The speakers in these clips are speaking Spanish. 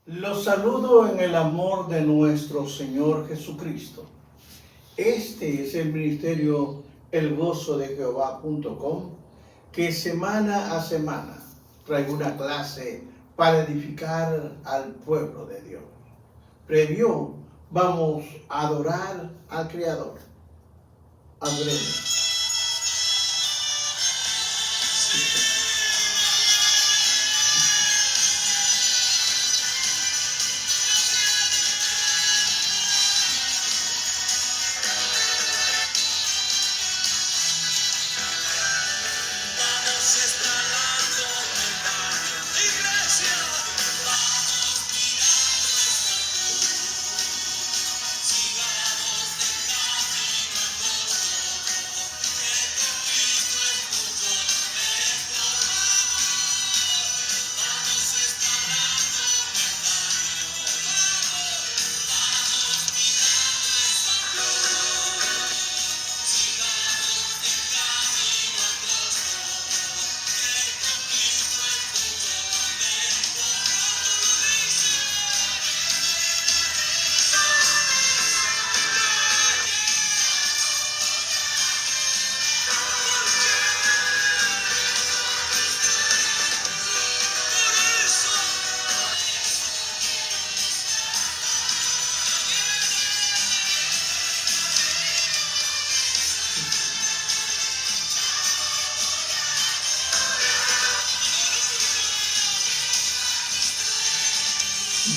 Los saludo en el amor de nuestro Señor Jesucristo. Este es el ministerio elgozodejehova.com, que semana a semana trae una clase para edificar al pueblo de Dios. Previo, vamos a adorar al Creador. Adoremos.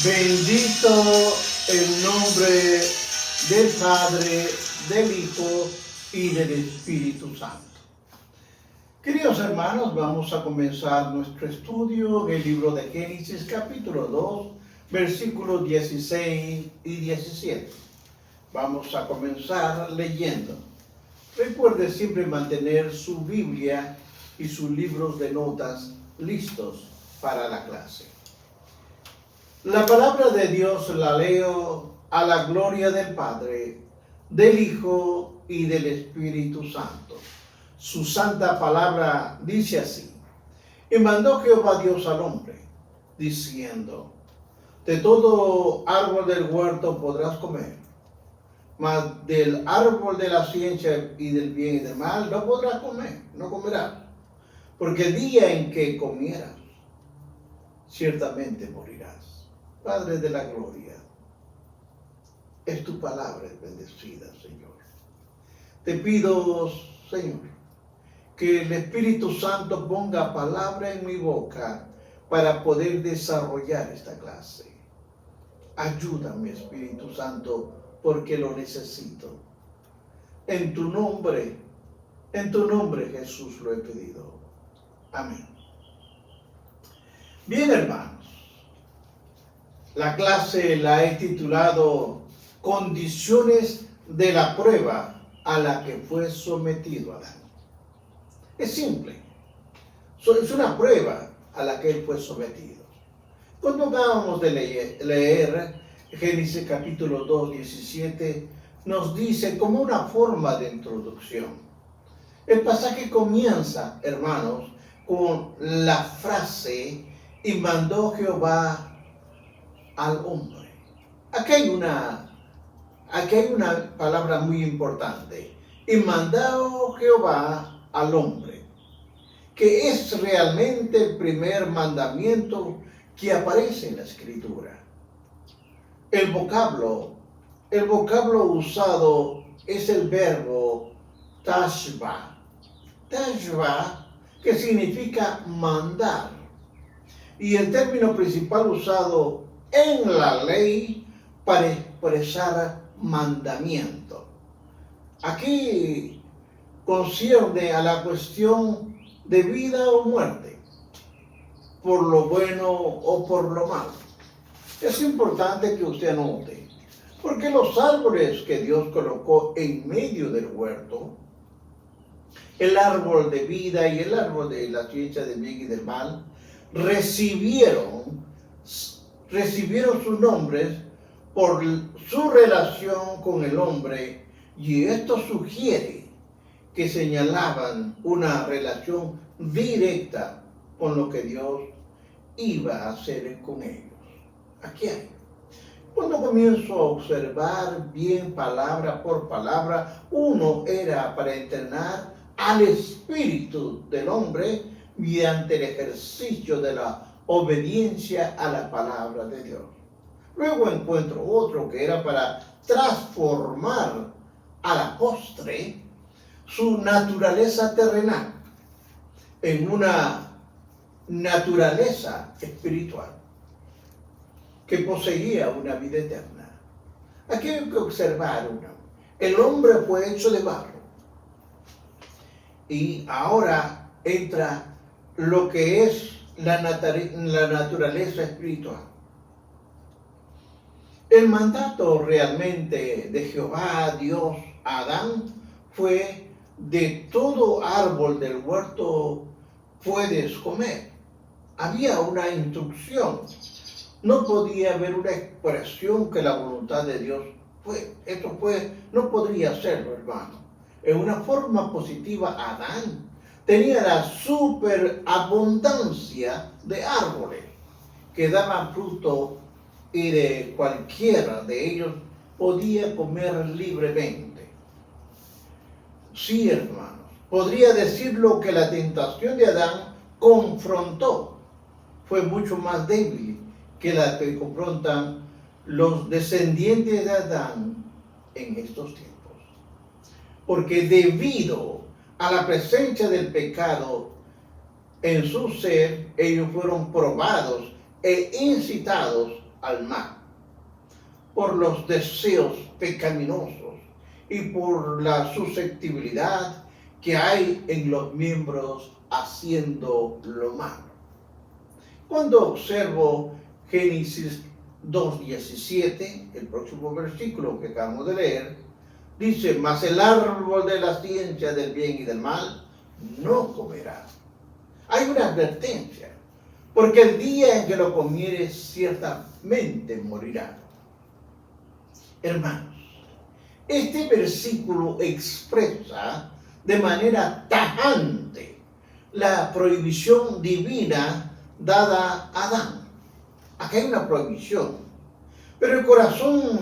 Bendito el nombre del Padre, del Hijo y del Espíritu Santo. Queridos hermanos, vamos a comenzar nuestro estudio en el libro de Génesis, capítulo 2, versículos 16 y 17. Vamos a comenzar leyendo. Recuerde siempre mantener su Biblia y sus libros de notas listos para la clase. La palabra de Dios la leo a la gloria del Padre, del Hijo y del Espíritu Santo. Su santa palabra dice así: y mandó Jehová Dios al hombre, diciendo: de todo árbol del huerto podrás comer, mas del árbol de la ciencia y del bien y del mal no podrás comer, no comerás, porque el día en que comieras, ciertamente morirás. Padre de la gloria, es tu palabra bendecida, Señor. Te pido, Señor, que el Espíritu Santo ponga palabra en mi boca para poder desarrollar esta clase. Ayúdame, Espíritu Santo, porque lo necesito. En tu nombre Jesús lo he pedido. Amén. Bien, hermanos. La clase la he titulado Condiciones de la prueba a la que fue sometido Adán. Es simple. Es una prueba a la que él fue sometido. Cuando acabamos de leer Génesis capítulo 2, 17, nos dice como una forma de introducción. El pasaje comienza, hermanos, con la frase: y mandó Jehová al hombre. Aquí hay una palabra muy importante. Y mandó Jehová al hombre, que es realmente el primer mandamiento que aparece en la Escritura. El vocablo usado es el verbo tashba. Tashba, que significa mandar. Y el término principal usado en la ley para expresar mandamiento. Aquí concierne a la cuestión de vida o muerte, por lo bueno o por lo malo. Es importante que usted anote, porque los árboles que Dios colocó en medio del huerto, el árbol de vida y el árbol de la ciencia del bien y del mal, recibieron sus nombres por su relación con el hombre, y esto sugiere que señalaban una relación directa con lo que Dios iba a hacer con ellos. Aquí hay. Cuando comienzo a observar bien palabra por palabra, uno era para entrenar al espíritu del hombre mediante el ejercicio de la obediencia a la palabra de Dios. Luego encuentro otro que era para transformar a la postre su naturaleza terrenal en una naturaleza espiritual que poseía una vida eterna. Aquí hay que observar el hombre fue hecho de barro y ahora entra lo que es la naturaleza espiritual. El mandato realmente de Jehová Dios a Adán fue: de todo árbol del huerto puedes comer. Había una instrucción. No podía haber una expresión que la voluntad de Dios fue. Esto no podría serlo, hermano. En una forma positiva, Adán tenía la superabundancia de árboles que daban fruto y de cualquiera de ellos podía comer libremente. Sí, hermanos, podría decirlo que la tentación de Adán confrontó, fue mucho más débil que la que confrontan los descendientes de Adán en estos tiempos. Porque debido a la presencia del pecado en su ser, ellos fueron probados e incitados al mal por los deseos pecaminosos y por la susceptibilidad que hay en los miembros haciendo lo malo. Cuando observo Génesis 2:17, el próximo versículo que acabamos de leer, dice: mas el árbol de la ciencia del bien y del mal no comerás. Hay una advertencia, porque el día en que lo comieres ciertamente morirás. Hermanos, este versículo expresa de manera tajante la prohibición divina dada a Adán. Aquí hay una prohibición, pero el corazón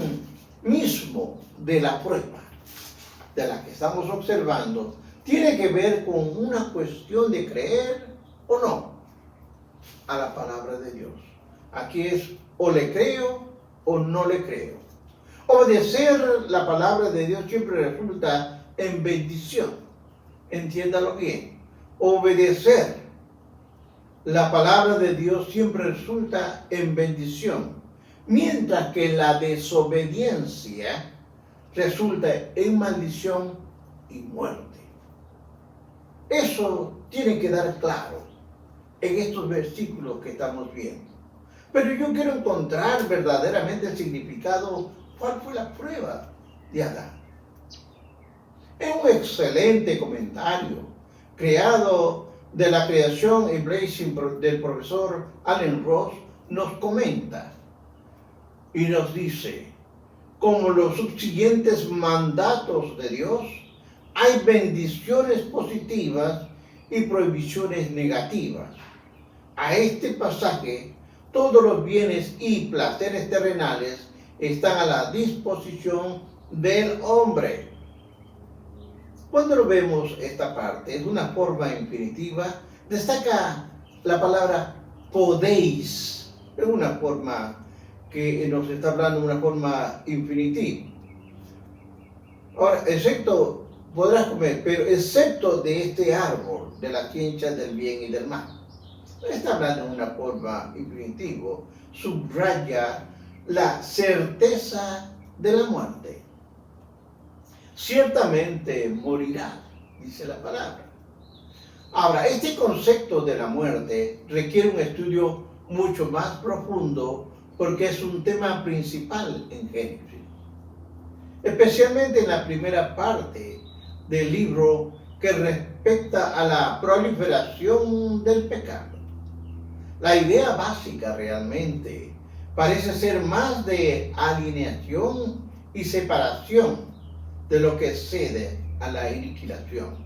mismo de la prueba de la que estamos observando tiene que ver con una cuestión de creer o no a la palabra de Dios. Aquí es: o le creo o no le creo. Obedecer la palabra de Dios siempre resulta en bendición. Entiéndalo bien. Obedecer la palabra de Dios siempre resulta en bendición, mientras que la desobediencia resulta en maldición y muerte. Eso tiene que dar claro en estos versículos que estamos viendo. Pero yo quiero encontrar verdaderamente el significado. ¿Cuál fue la prueba de Adán? Es un excelente comentario creado de la creación y blazing del profesor Allen Ross. Nos comenta y nos dice: como los subsiguientes mandatos de Dios, hay bendiciones positivas y prohibiciones negativas. A este pasaje, todos los bienes y placeres terrenales están a la disposición del hombre. Cuando lo vemos esta parte de una forma infinitiva, destaca la palabra podéis. Es una forma que nos está hablando de una forma infinitiva. Ahora, excepto, podrás comer, pero excepto de este árbol, de la ciencia del bien y del mal. Está hablando de una forma infinitiva. Subraya la certeza de la muerte. Ciertamente morirá, dice la palabra. Ahora, este concepto de la muerte requiere un estudio mucho más profundo porque es un tema principal en Génesis, especialmente en la primera parte del libro que respecta a la proliferación del pecado. La idea básica realmente parece ser más de alineación y separación de lo que cede a la aniquilación.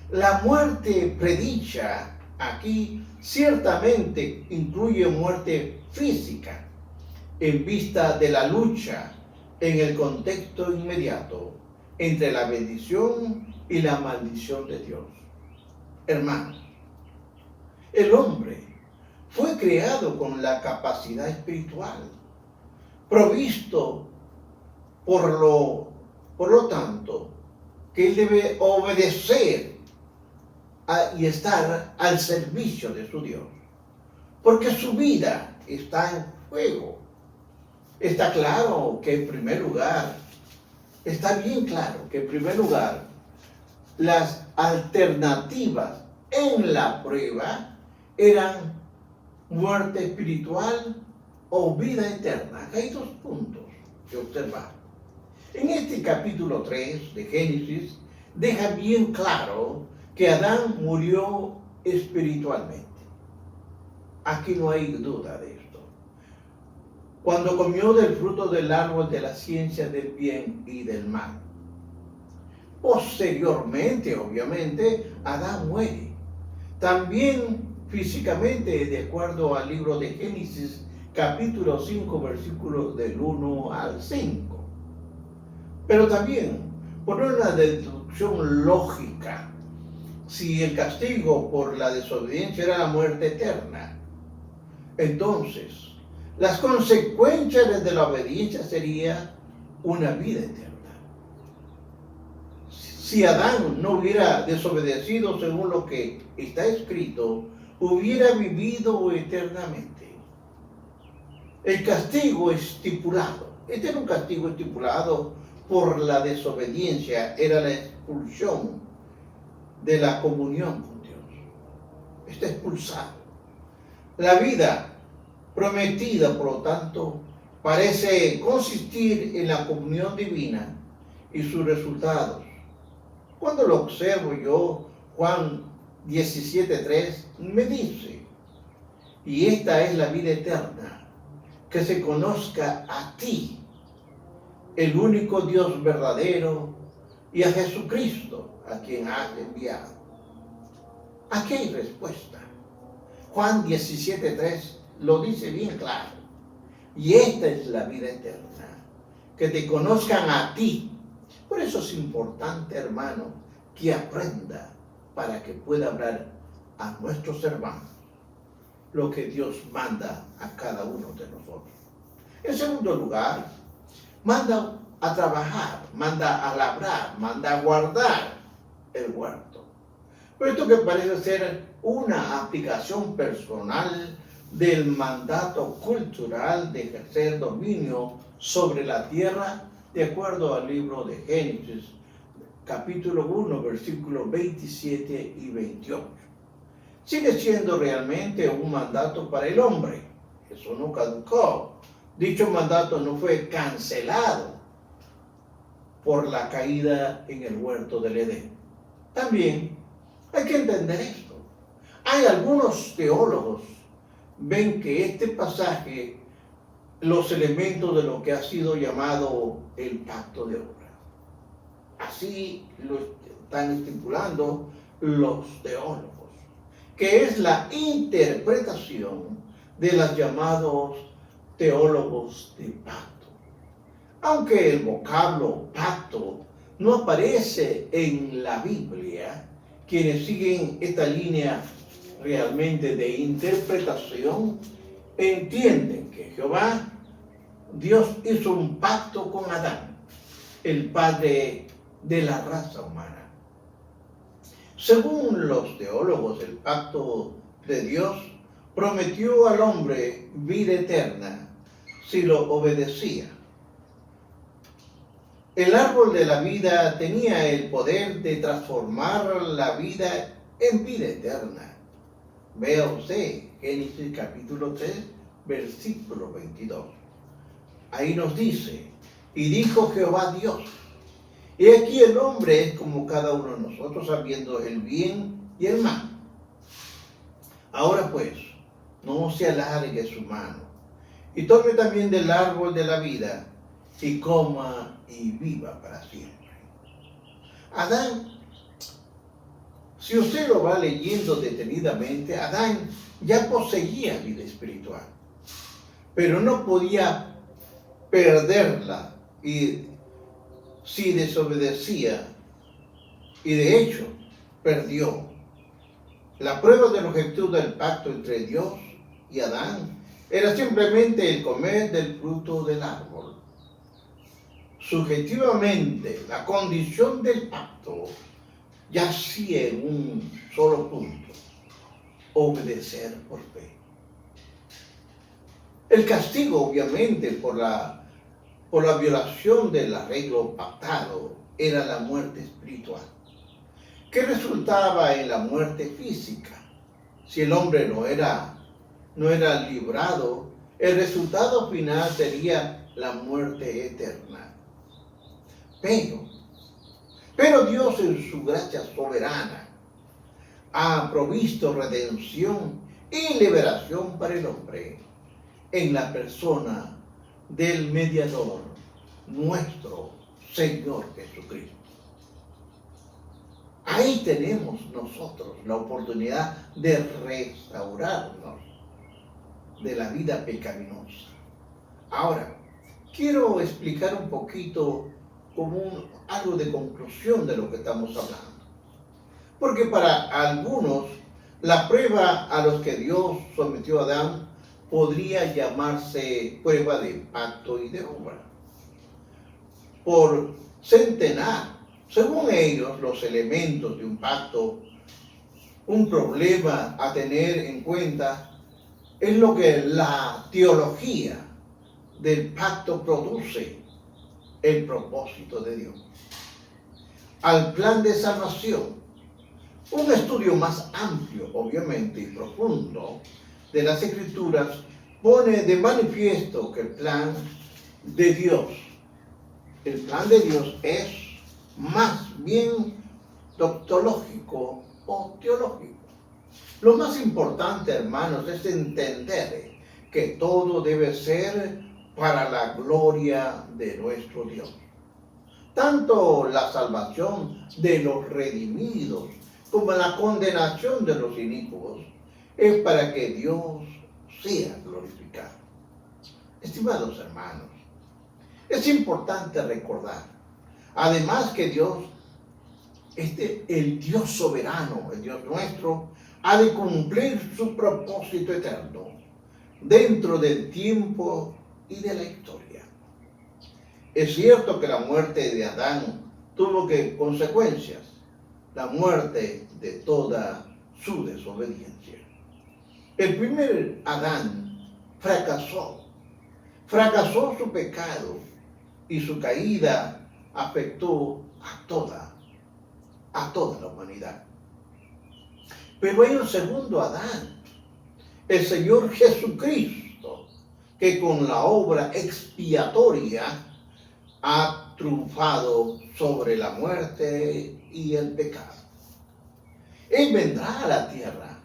La muerte predicha aquí ciertamente incluye muerte física, en vista de la lucha en el contexto inmediato entre la bendición y la maldición de Dios. Hermanos, el hombre fue creado con la capacidad espiritual, provisto por lo tanto, que él debe obedecer y estar al servicio de su Dios, porque su vida está en juego. Está claro que en primer lugar, está bien claro que en primer lugar, las alternativas en la prueba eran muerte espiritual o vida eterna. Acá hay dos puntos que observar. En este capítulo 3 de Génesis deja bien claro que Adán murió espiritualmente. Aquí no hay duda de esto. Cuando comió del fruto del árbol de la ciencia del bien y del mal. Posteriormente, obviamente, Adán muere. También físicamente, de acuerdo al libro de Génesis, capítulo 5, versículos del 1 al 5. Pero también, por una deducción lógica, si el castigo por la desobediencia era la muerte eterna, entonces las consecuencias de la obediencia sería una vida eterna. Si Adán no hubiera desobedecido según lo que está escrito, hubiera vivido eternamente. El castigo estipulado, este era un castigo estipulado por la desobediencia, era la expulsión de la comunión con Dios. Está expulsado. La vida prometida, por lo tanto, parece consistir en la comunión divina y sus resultados. Cuando lo observo yo, Juan 17:3 me dice, y esta es la vida eterna, que se conozca a ti, el único Dios verdadero, y a Jesucristo, a quien has enviado. Aquí hay respuesta. Juan 17:3 lo dice bien claro. Y esta es la vida eterna, que te conozcan a ti. Por eso es importante, hermano, que aprenda para que pueda hablar a nuestros hermanos lo que Dios manda a cada uno de nosotros. En segundo lugar, manda a trabajar, manda a labrar, manda a guardar el huerto. Pero esto que parece ser una aplicación personal del mandato cultural de ejercer dominio sobre la tierra, de acuerdo al libro de Génesis, capítulo 1, versículos 27 y 28. Sigue siendo realmente un mandato para el hombre. Eso no caducó. Dicho mandato no fue cancelado por la caída en el huerto del Edén. También hay que entender esto. Hay algunos teólogos ven que este pasaje, los elementos de lo que ha sido llamado el pacto de obra. Así lo están estipulando los teólogos, que es la interpretación de los llamados teólogos de pacto. Aunque el vocablo pacto no aparece en la Biblia, quienes siguen esta línea realmente de interpretación entienden que Jehová, Dios hizo un pacto con Adán, el padre de la raza humana. Según los teólogos, el pacto de Dios prometió al hombre vida eterna si lo obedecía. El árbol de la vida tenía el poder de transformar la vida en vida eterna. Vea usted Génesis capítulo 3, versículo 22. Ahí nos dice, y dijo Jehová Dios, y aquí el hombre es como cada uno de nosotros, sabiendo el bien y el mal. Ahora pues, no se alargue su mano, y tome también del árbol de la vida, y coma y viva para siempre. Adán, si usted lo va leyendo detenidamente, Adán ya poseía vida espiritual, pero no podía perderla y si desobedecía, y de hecho perdió. La prueba de longitud del pacto entre Dios y Adán era simplemente el comer del fruto del árbol. Subjetivamente, la condición del pacto yacía en un solo punto: obedecer por fe. El castigo, obviamente, por la violación del arreglo pactado era la muerte espiritual, que resultaba en la muerte física. Si el hombre no era librado, el resultado final sería la muerte eterna. Pero Dios, en su gracia soberana, ha provisto redención y liberación para el hombre en la persona del mediador, nuestro Señor Jesucristo. Ahí tenemos nosotros la oportunidad de restaurarnos de la vida pecaminosa. Ahora, quiero explicar un poquito como algo de conclusión de lo que estamos hablando. Porque para algunos, la prueba a los que Dios sometió a Adán podría llamarse prueba de pacto y de obra. Por centenar, según ellos, los elementos de un pacto, un problema a tener en cuenta es lo que la teología del pacto produce: el propósito de Dios al plan de salvación. Un estudio más amplio, obviamente, y profundo de las Escrituras pone de manifiesto que el plan de Dios es más bien doctológico o teológico. Lo más importante, hermanos, es entender que todo debe ser para la gloria de nuestro Dios. Tanto la salvación de los redimidos como la condenación de los inicuos es para que Dios sea glorificado. Estimados hermanos, es importante recordar, además, que Dios, el Dios soberano, el Dios nuestro, ha de cumplir su propósito eterno dentro del tiempo y de la historia. Es cierto que la muerte de Adán tuvo consecuencias, la muerte de toda su desobediencia. El primer Adán fracasó su pecado, y su caída afectó a toda la humanidad. Pero hay un segundo Adán, el Señor Jesucristo, que con la obra expiatoria ha triunfado sobre la muerte y el pecado. Él vendrá a la tierra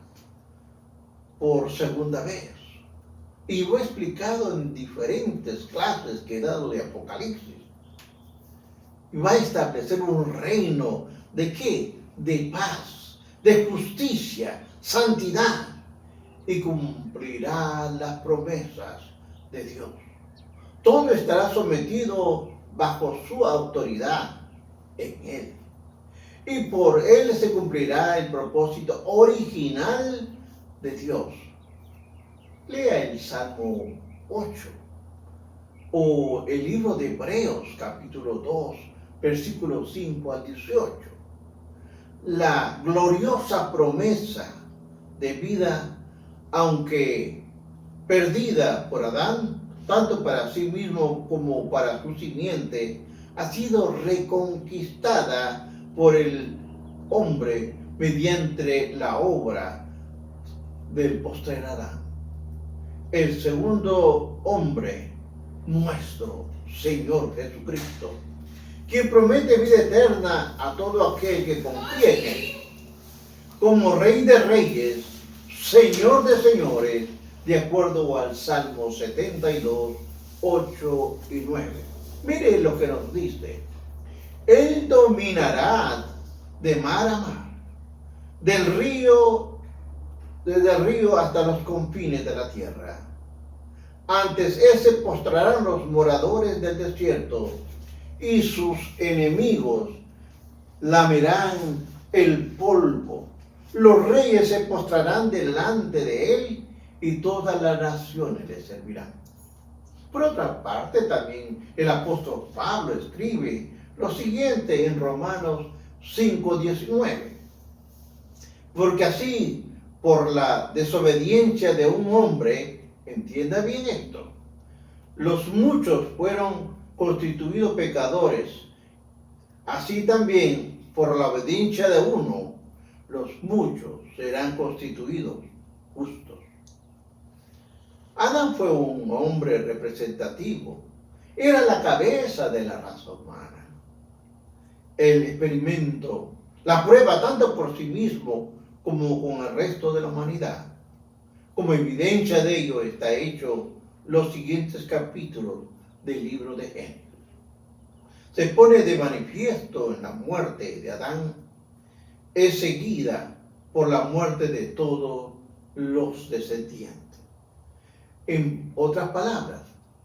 por segunda vez, y lo he explicado en diferentes clases que he dado de Apocalipsis. Y va a establecer un reino ¿de qué? De paz, de justicia, santidad, y cumplirá las promesas de Dios. Todo estará sometido bajo su autoridad en Él, y por Él se cumplirá el propósito original de Dios. Lea el Salmo 8 o el libro de Hebreos capítulo 2, versículos 5 al 18. La gloriosa promesa de vida, aunque perdida por Adán, tanto para sí mismo como para su simiente, ha sido reconquistada por el hombre mediante la obra del postrer Adán. El segundo hombre, nuestro Señor Jesucristo, quien promete vida eterna a todo aquel que confíe en Él, como Rey de Reyes, Señor de Señores, de acuerdo al Salmo 72, 8 y 9. Mire lo que nos dice: Él dominará de mar a mar, desde el río hasta los confines de la tierra. Antes él se postrarán los moradores del desierto, y sus enemigos lamerán el polvo. Los reyes se postrarán delante de él, y todas las naciones le servirán. Por otra parte, también el apóstol Pablo escribe lo siguiente en Romanos 5:19. Porque así, por la desobediencia de un hombre, entienda bien esto, los muchos fueron constituidos pecadores. Así también, por la obediencia de uno, los muchos serán constituidos justos. Adán fue un hombre representativo. Era la cabeza de la raza humana. El experimento, la prueba tanto por sí mismo como con el resto de la humanidad. Como evidencia de ello está hecho los siguientes capítulos del libro de Génesis. Se pone de manifiesto en la muerte de Adán, es seguida por la muerte de todos los descendientes. En otras palabras,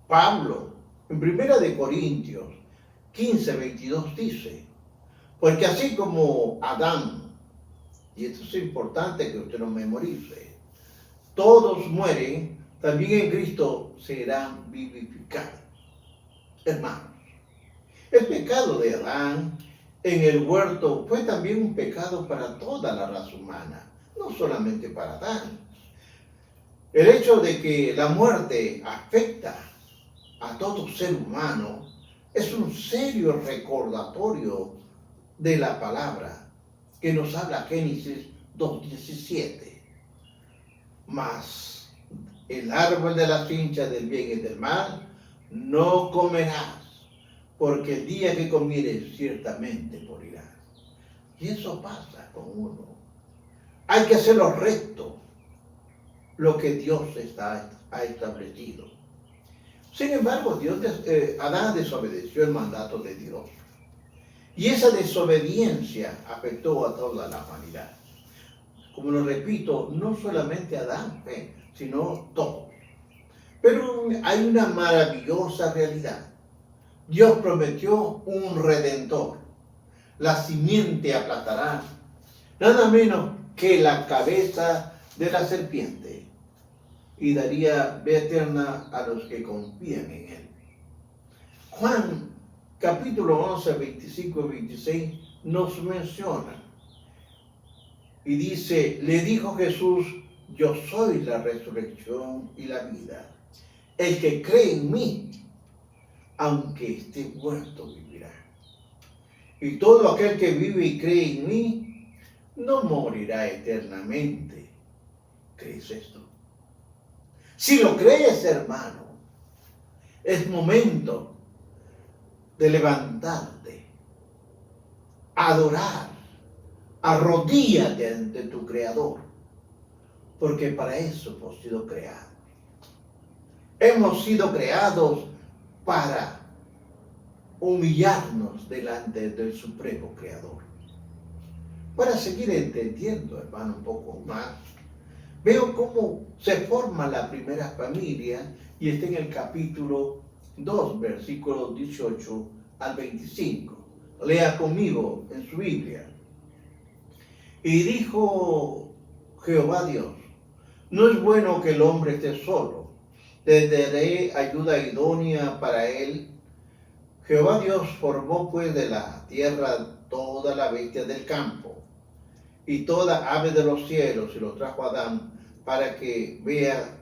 Pablo, en 1 Corintios 15:22 dice, porque así como Adán, y esto es importante que usted lo memorice, todos mueren, también en Cristo serán vivificados. Hermanos, el pecado de Adán en el huerto fue también un pecado para toda la raza humana, no solamente para Adán. El hecho de que la muerte afecta a todo ser humano es un serio recordatorio de la palabra que nos habla Génesis 2:17. Mas el árbol de la ciencia del bien y del mal no comerás, porque el día que comieres ciertamente morirás. Y eso pasa con uno. Hay que hacer lo recto, lo que Dios ha establecido. Sin embargo, Adán desobedeció el mandato de Dios. Y esa desobediencia afectó a toda la humanidad. Como lo repito, no solamente Adán, sino todos. Pero hay una maravillosa realidad. Dios prometió un redentor. La simiente aplastará nada menos que la cabeza de la serpiente y daría vida eterna a los que confían en él. Juan capítulo 11, 25 y 26 nos menciona y dice, le dijo Jesús, yo soy la resurrección y la vida. El que cree en mí, aunque esté muerto, vivirá. Y todo aquel que vive y cree en mí, no morirá eternamente. ¿Crees esto? Si lo crees, hermano, es momento de levantarte, adorar, arrodíllate ante tu Creador, porque para eso hemos sido creados. Hemos sido creados para humillarnos delante del Supremo Creador. Para seguir entendiendo, hermano, un poco más, veo cómo se forma la primera familia y está en el capítulo 2, versículos 18 al 25. Lea conmigo en su Biblia. Y dijo Jehová Dios, no es bueno que el hombre esté solo, le daré ayuda idónea para él. Jehová Dios formó pues de la tierra toda la bestia del campo y toda ave de los cielos y los trajo a Adán para que vea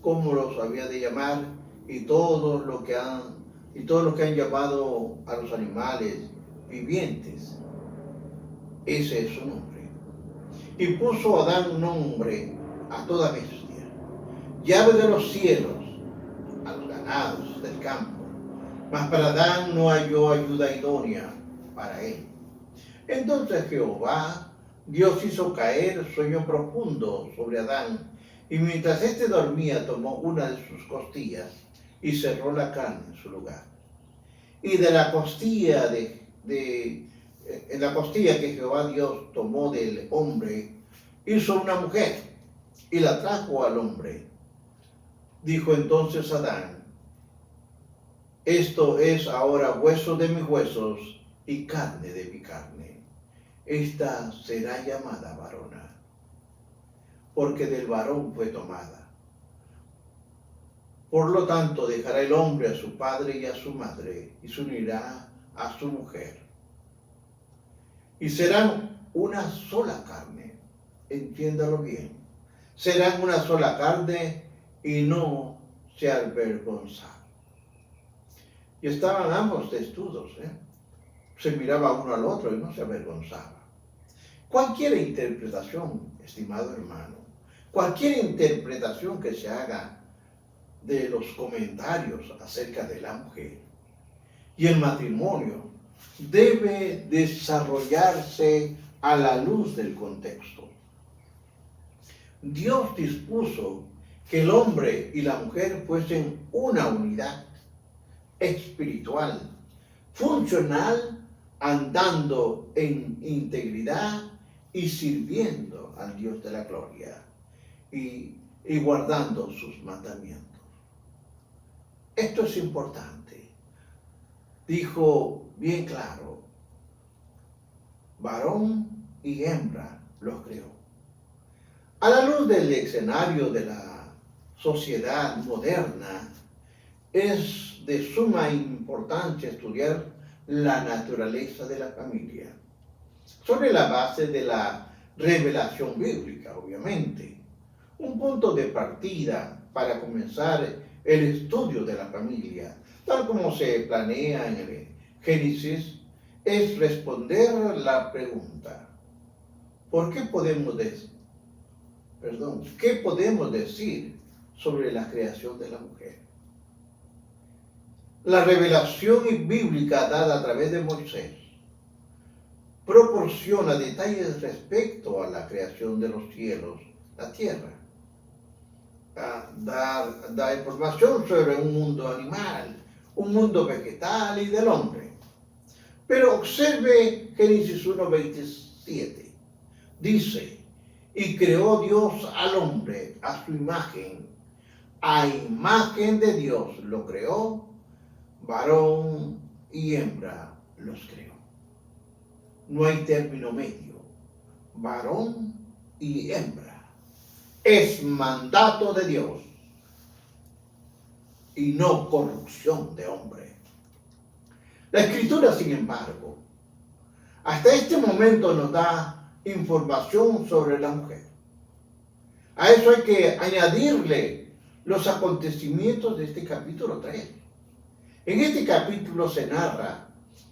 cómo los había de llamar y todos los que han llamado a los animales vivientes. Ese es su nombre. Y puso Adán nombre a toda bestia, y ave de los cielos, a los ganados del campo. Mas para Adán no halló ayuda idónea para él. Entonces Jehová, Dios hizo caer sueño profundo sobre Adán, y mientras éste dormía tomó una de sus costillas y cerró la carne en su lugar. Y de la costilla en la costilla que Jehová Dios tomó del hombre, hizo una mujer y la trajo al hombre. Dijo entonces Adán: esto es ahora hueso de mis huesos y carne de mi carne. Esta será llamada varona, porque del varón fue tomada. Por lo tanto, dejará el hombre a su padre y a su madre, y se unirá a su mujer, y serán una sola carne. Entiéndalo bien. Serán una sola carne y no se avergonzarán. Y estaban ambos desnudos, Se miraba uno al otro y no se avergonzaba. Cualquier interpretación, estimado hermano, cualquier interpretación que se haga de los comentarios acerca de la mujer y el matrimonio debe desarrollarse a la luz del contexto. Dios dispuso que el hombre y la mujer fuesen una unidad espiritual, funcional, andando en integridad y sirviendo al Dios de la gloria y guardando sus mandamientos. Esto es importante. Dijo bien claro: varón y hembra los creó. A la luz del escenario de la sociedad moderna, es de suma importancia estudiar la naturaleza de la familia, sobre la base de la revelación bíblica, obviamente. Un punto de partida para comenzar el estudio de la familia, tal como se planea en el Génesis, es responder la pregunta: ¿qué podemos decir sobre la creación de la mujer? La revelación bíblica dada a través de Moisés proporciona detalles respecto a la creación de los cielos, la tierra. Da información sobre un mundo animal, un mundo vegetal y del hombre. Pero observe Génesis 1:27. Dice: y creó Dios al hombre a su imagen. A imagen de Dios lo creó, varón y hembra los creó. No hay término medio. Varón y hembra. Es mandato de Dios y no corrupción de hombre. La Escritura, sin embargo, hasta este momento nos da información sobre la mujer. A eso hay que añadirle los acontecimientos de este capítulo 3. En este capítulo se narra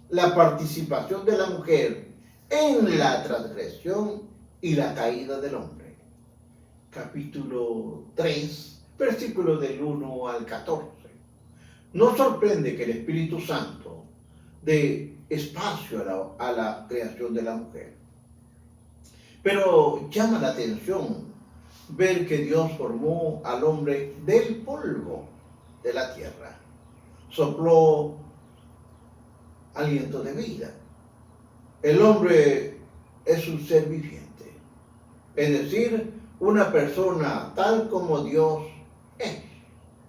la participación de la mujer en la transgresión y la caída del hombre. Capítulo 3, versículos del 1 al 14. No sorprende que el Espíritu Santo dé espacio a la creación de la mujer. Pero llama la atención ver que Dios formó al hombre del polvo de la tierra. Sopló aliento de vida. El hombre es un ser viviente, es decir, una persona tal como Dios es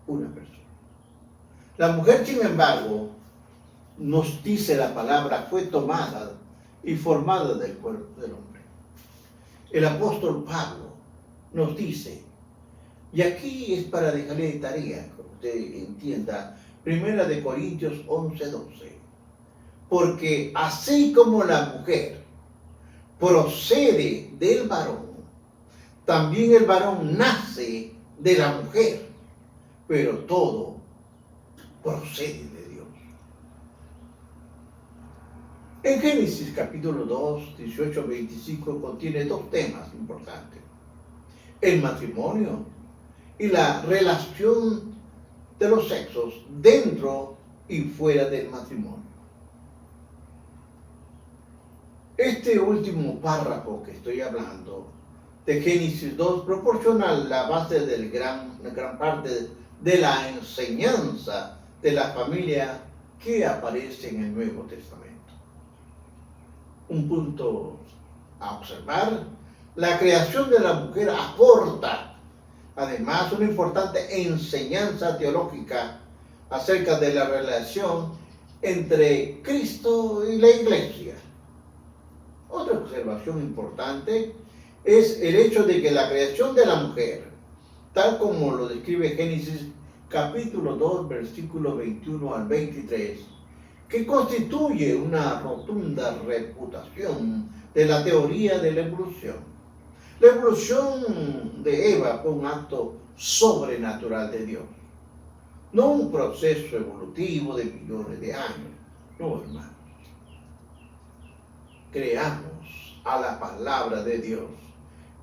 una persona. La mujer, sin embargo, nos dice la palabra, fue tomada y formada del cuerpo del hombre. El apóstol Pablo nos dice, y aquí es para dejarle de tarea, que usted entienda, 1 Corintios 11:12. Porque así como la mujer procede del varón, también el varón nace de la mujer, pero todo procede de Dios. En Génesis capítulo 2, 18-25 contiene dos temas importantes: el matrimonio y la relación de los sexos dentro y fuera del matrimonio. Este último párrafo que estoy hablando de Génesis 2 proporciona la base de gran parte de la enseñanza de la familia que aparece en el Nuevo Testamento. Un punto a observar: la creación de la mujer aporta además una importante enseñanza teológica acerca de la relación entre Cristo y la Iglesia. Otra observación importante es el hecho de que la creación de la mujer, tal como lo describe Génesis capítulo 2, versículos 21 al 23, que constituye una rotunda refutación de la teoría de la evolución. La evolución de Eva fue un acto sobrenatural de Dios, no un proceso evolutivo de millones de años. No, hermanos. Creamos a la palabra de Dios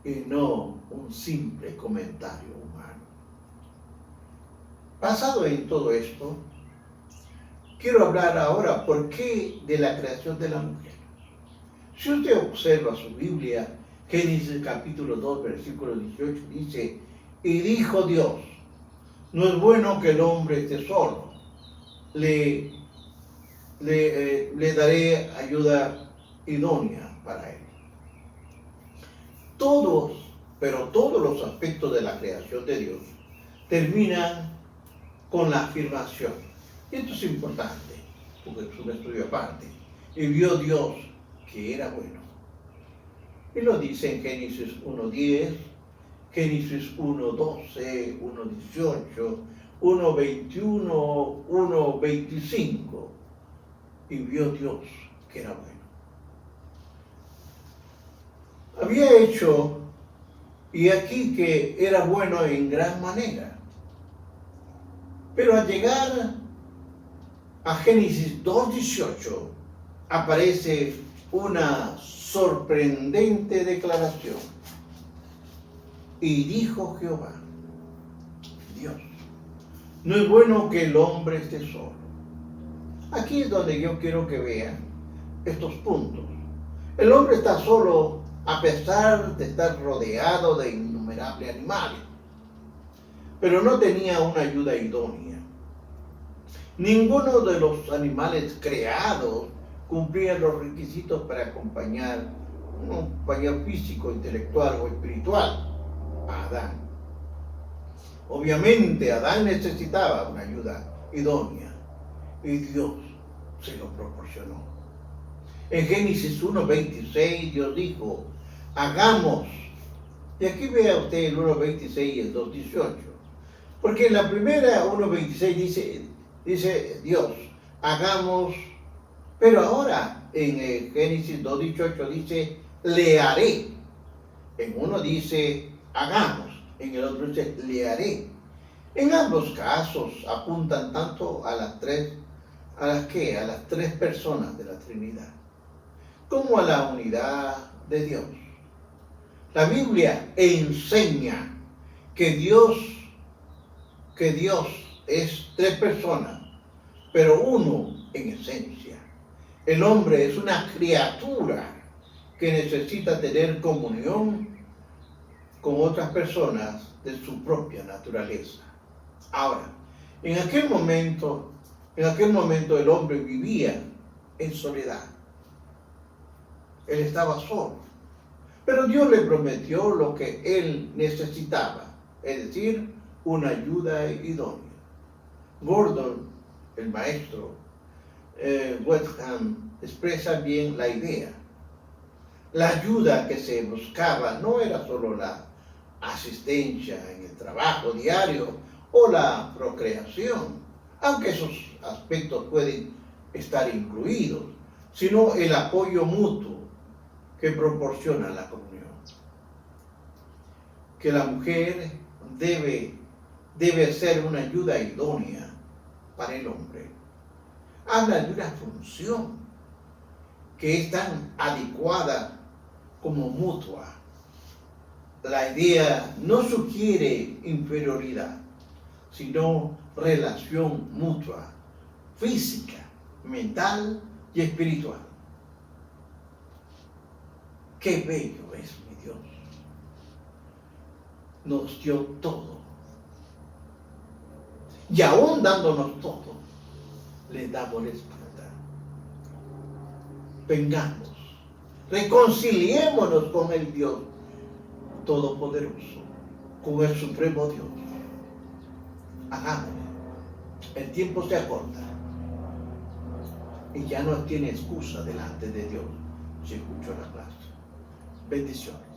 y no un simple comentario humano. Basado en todo esto, quiero hablar ahora por qué de la creación de la mujer. Si usted observa su Biblia, Génesis capítulo 2, versículo 18, dice, y dijo Dios, no es bueno que el hombre esté solo, le daré ayuda idónea para él. Pero todos los aspectos de la creación de Dios terminan con la afirmación. Y esto es importante, porque es un estudio aparte. Y vio Dios que era bueno. Y lo dice en Génesis 1:10, Génesis 1:12, 1:18, 1:21, 1:25. Y vio Dios que era bueno. Había hecho, y aquí que era bueno en gran manera. Pero al llegar a Génesis 2:18, aparece una sorprendente declaración. Y dijo Jehová, Dios, no es bueno que el hombre esté solo. Aquí es donde yo quiero que vean estos puntos. El hombre está solo a pesar de estar rodeado de innumerables animales, pero no tenía una ayuda idónea. Ninguno de los animales creados cumplía los requisitos para acompañar un compañero físico, intelectual o espiritual a Adán. Obviamente Adán necesitaba una ayuda idónea y Dios se lo proporcionó. En Génesis 1:26 Dios dijo, hagamos, y aquí vea usted el 1:26 y el 2:18, porque en la primera 1:26 dice Dios, hagamos, pero ahora en Génesis 2:18 dice, le haré. En uno dice, hagamos, en el otro dice, le haré. En ambos casos apuntan tanto a las tres personas de la Trinidad, como a la unidad de Dios. La Biblia enseña que Dios es tres personas, pero uno en esencia. El hombre es una criatura que necesita tener comunión con otras personas de su propia naturaleza. Ahora, en aquel momento el hombre vivía en soledad. Él estaba solo. Pero Dios le prometió lo que él necesitaba, es decir, una ayuda idónea. Gordon, el maestro, Westham, expresa bien la idea. La ayuda que se buscaba no era solo la asistencia en el trabajo diario o la procreación, aunque esos aspectos pueden estar incluidos, sino el apoyo mutuo que proporciona la comunión. Que la mujer debe ser una ayuda idónea para el hombre. Habla de una función que es tan adecuada como mutua. La idea no sugiere inferioridad, sino relación mutua, física, mental y espiritual. Qué bello es mi Dios. Nos dio todo. Y aún dándonos todo, le damos la espalda. Vengamos, reconciliémonos con el Dios Todopoderoso, con el Supremo Dios. Hagámoslo. El tiempo se acorta y ya no tiene excusa delante de Dios si escuchó la clase. Bendiciones.